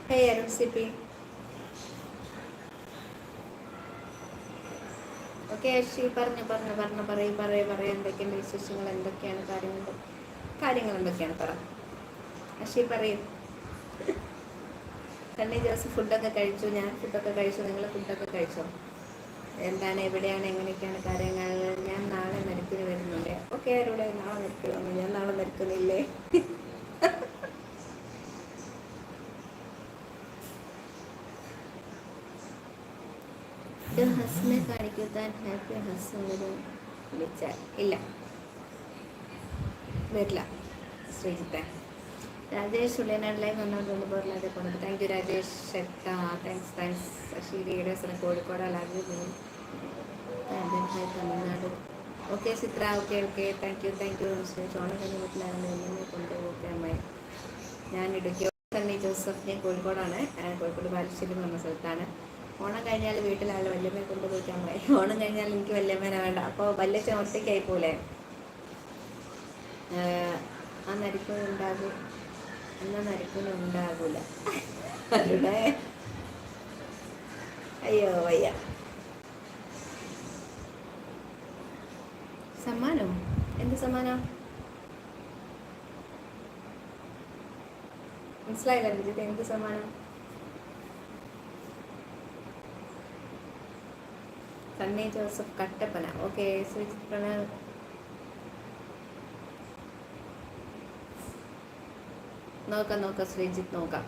ഹേ Arun C P. Okay Ashwi പറയൂ എന്തൊക്കെയുണ്ട് വിശേഷങ്ങൾ, എന്തൊക്കെയാണ് കാര്യങ്ങൾ എന്തൊക്കെയാണ് പറ അശ്വി പറയൂ. സണ്ണി ജോസഫ് ഫുഡൊക്കെ കഴിച്ചു, ഞാൻ ഫുഡൊക്കെ കഴിച്ചു, നിങ്ങൾ ഫുഡൊക്കെ കഴിച്ചോ? എന്താണ്, എവിടെയാണ്, എങ്ങനെയൊക്കെയാണ് കാര്യങ്ങൾ? ഞാൻ നാളെ നിരക്കിന് വരുന്നുണ്ട്. ഓക്കെ ആരോടെ നാളെ നിരക്കിൽ വന്നു, ഞാൻ നാളെ നിരക്കുന്നില്ലേ? ഹസ്സിനെ കാണിക്കൂ, താൻ ഹാപ്പി ഹസ് വരും വിളിച്ചാൽ ഇല്ല വരില്ല. ശ്രീജിത്തെ രാജേഷ് ഉള്ളിനാട്ടിലേക്ക് വന്നുകൊണ്ട് പോകാതെ പോണത്. താങ്ക് യു രാജേഷ് ഷെട്ടാ, താങ്ക്സ്. അശ്വരിയുടെ സ്ഥലം കോഴിക്കോട്, അലാജി Tamil Nadu. Okay Chithra, okay thank you. ചോണം കഴിഞ്ഞ വീട്ടിലായിരുന്നു എന്നെ കൊണ്ടുപോകെ അമ്മായി. ഞാൻ ഇടുക്കി. സണ്ണി ജോസഫ്, ഞാൻ കോഴിക്കോടാണ്. കോഴിക്കോട് ബാലുശ്ശേരി എന്ന് പറഞ്ഞ സ്ഥലത്താണ്. ഓണം കഴിഞ്ഞാൽ വീട്ടിലാൾ വല്യമ്മയെ കൊണ്ടുപോയിക്കാൻ അമ്മായി. ഓണം കഴിഞ്ഞാൽ എനിക്ക് വല്യമ്മേനെ വേണ്ട, അപ്പോൾ വല്യച്ഛൻ ഒറ്റയ്ക്കായി പോലെ. ആ നരിക്കുന്നുണ്ടാകും എന്നാൽ നരിക്കുന്നുണ്ടാകൂല അവരുടെ. അയ്യോ വയ്യ. സമ്മാനം എന്ത് സമ്മാനം മനസ്സിലായില്ല രഞ്ജിത്ത്, എന്ത് സമ്മാനം? സണ്ണി ജോസഫ് കട്ടപ്പന. ഓക്കെ ശ്രീജിത്ത് പ്രണവ്. നോക്കാം ശ്രീജിത്ത് നോക്കാം.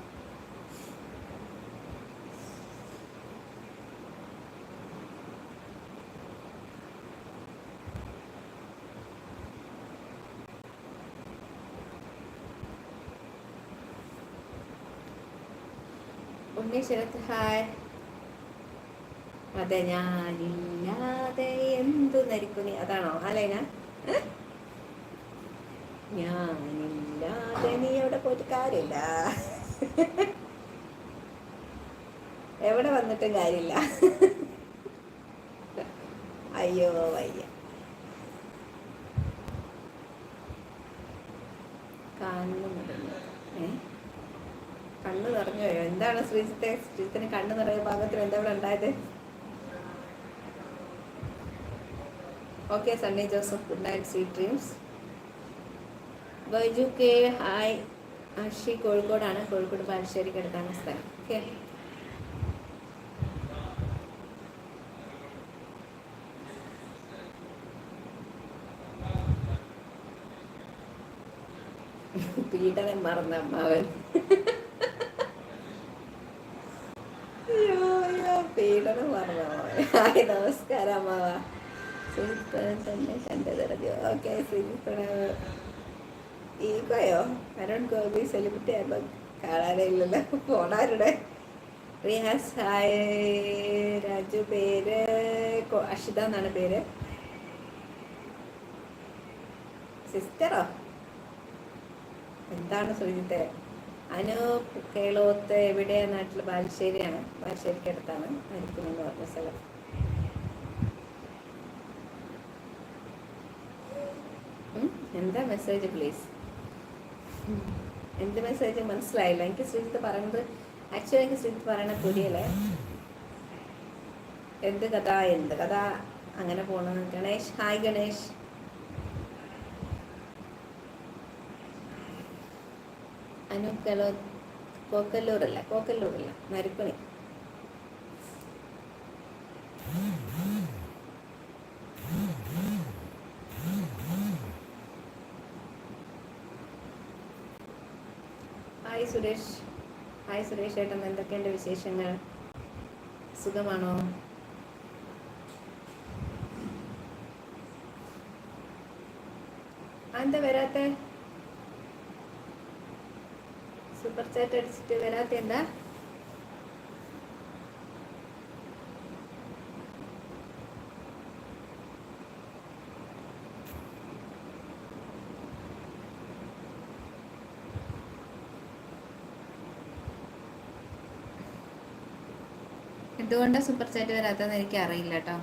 ഉണ്ണി ശരത് ഹായ്. അതെ, ഞാനില്ലാതെ എന്തു നരിക്കുനി, അതാണോ ആ ലൈന? ഞാനില്ലാതെ നീ എവിടെ പോയിട്ട് കാര്യമില്ല, എവിടെ വന്നിട്ടും കാര്യമില്ല. അയ്യോ വയ്യ. കണ്ണ് നിറഞ്ഞു പോയോ? എന്താണ് ശ്രീജിത്തിന് കണ്ണ് നിറയ ഭാഗത്തിൽ എന്താ ഇവിടെ ഉണ്ടായത്? Okay Sunny Joseph, good night, sweet dreams. Baiju K hi. Ashi കോഴിക്കോടാണ്, കോഴിക്കോട് ബാലുശ്ശേരിക്ക് അടുത്താണ് സ്ഥലം. ഓക്കെ പീഡനം മറന്ന അമ്മാവൻ. അയ്യോ പീഡനം മറന്ന അമ്മാവൻ. ഹായ് നമസ്കാരം അമ്മാവ. തന്നെ കണ്ടതറിയോ? ഓക്കെ ശ്രീജിത്ത് ഈഗോയോ? അരുൺ ഗോപി സെലിബ്രിറ്റി ആകുമ്പോൾ കാണാനേ ഇല്ലല്ലോ, പോണാരുടെ. റിയാസ് ഹായ്. രാജു പേര് അഷിത എന്നാണ് പേര്. സിസ്റ്ററോ എന്താണ് ശ്രീജിത്തെ? അനൂപ് കേളോത്ത് എവിടെയാ? നാട്ടിൽ ബാലുശ്ശേരിയാണ്, ബാലുശ്ശേരിക്ക് അടുത്താണ് മരിക്കുമെന്ന് പറഞ്ഞ സ്ഥലം. എന്താ മെസ്സേജ് പ്ലീസ്? എന്ത് മെസ്സേജ് മനസ്സിലായില്ല എനിക്ക്. ശ്രീജിത്ത് പറയുന്നത് ആക്ച്വലി എനിക്ക് ശ്രീജിത്ത് പറയണ പുരിയല്ലേ. എന്ത് കഥ അങ്ങനെ പോണു. ഗണേഷ് ഹായ്. ഗണേഷ് അനൂപ് കേളോ കോക്കല്ലൂരല്ല നരിക്കുണി. ഹായ് സുരേഷ് ഏട്ടൻ, എന്തൊക്കെയുണ്ട് വിശേഷങ്ങൾ? സുഖമാണോ? എന്താ വരാത്തെ? സൂപ്പർ ചാറ്റ് അടിച്ചിട്ട് വരാത്ത എന്താ? എന്തുകൊണ്ടാണ് സൂപ്പർ ചാറ്റ് വരാത്തതെന്ന് എനിക്ക് അറിയില്ല കേട്ടോ.